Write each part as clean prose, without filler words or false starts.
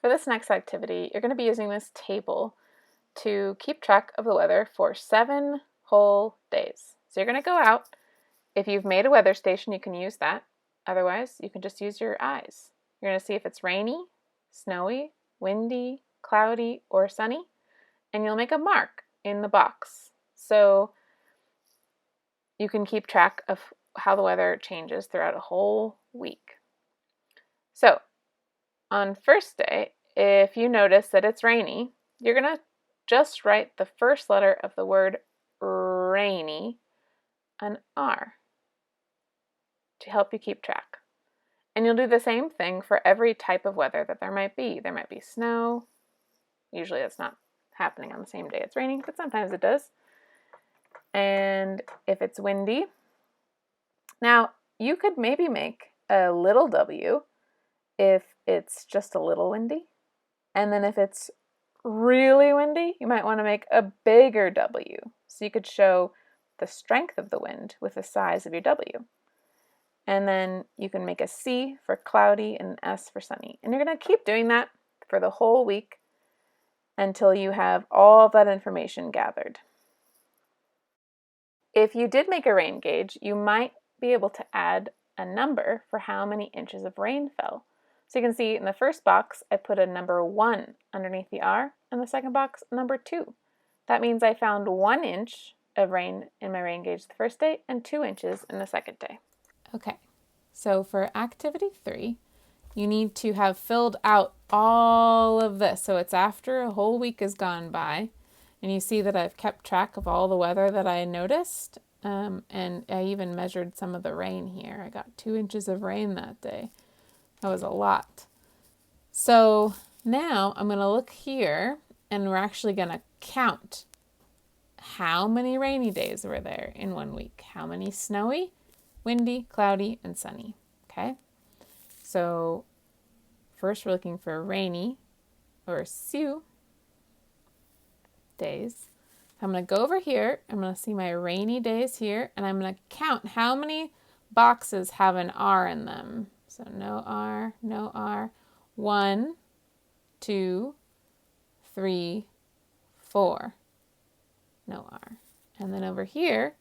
For this next activity, you're going to be using this table to keep track of the weather for 7 whole days. So you're going to go out. If you've made a weather station, you can use that. Otherwise, you can just use your eyes. You're going to see if it's rainy, snowy, windy, cloudy, or sunny, and you'll make a mark in the box. So you can keep track of how the weather changes throughout a whole week. So on first day, if you notice that it's rainy, you're going to just write the first letter of the word rainy, an R, to help you keep track. And you'll do the same thing for every type of weather that there might be. There might be snow. Usually it's not happening on the same day it's raining, but sometimes it does. And if it's windy, now you could maybe make a little W if it's just a little windy. And then if it's really windy, you might want to make a bigger W. So you could show the strength of the wind with the size of your W. And then you can make a C for cloudy and an S for sunny. And you're going to keep doing that for the whole week until you have all of that information gathered. If you did make a rain gauge, you might be able to add a number for how many inches of rain fell. So you can see in the first box, I put a number 1 underneath the R, and the second box, number 2. That means I found 1 inch of rain in my rain gauge the first day and 2 inches in the second day. Okay, so for activity 3, you need to have filled out all of this. So it's after a whole week has gone by, and you see that I've kept track of all the weather that I noticed, and I even measured some of the rain here. I got 2 inches of rain that day. That was a lot. So now I'm going to look here, and we're actually going to count how many rainy days were there in 1 week. How many snowy, windy, cloudy, and sunny. Okay? So first we're looking for rainy or Sioux days. I'm going to go over here. I'm going to see my rainy days here, and I'm going to count how many boxes have an R in them. So no R, no R. 1, 2, 3, 4. No R. And then over here,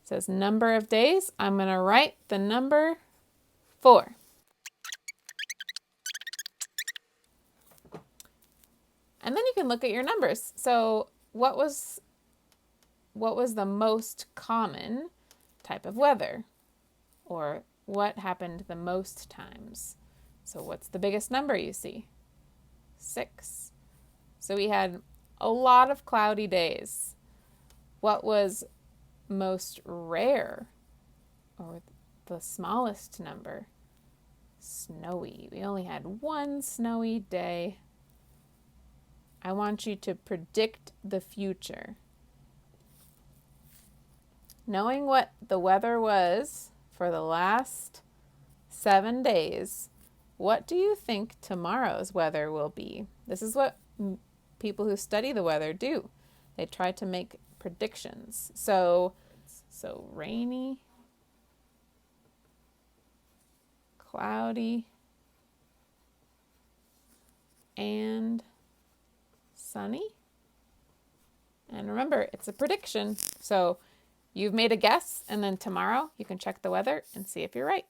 it says number of days. I'm going to write the number 4. And then you can look at your numbers. So what was the most common type of weather? Or what happened the most times? So what's the biggest number you see? 6. So we had a lot of cloudy days. What was most rare, or the smallest number? Snowy. We only had 1 snowy day. I want you to predict the future. Knowing what the weather was for the last 7 days, what do you think tomorrow's weather will be? This is what people who study the weather do. They try to make predictions. So rainy, cloudy, and sunny. And remember, it's a prediction. So you've made a guess, and then tomorrow you can check the weather and see if you're right.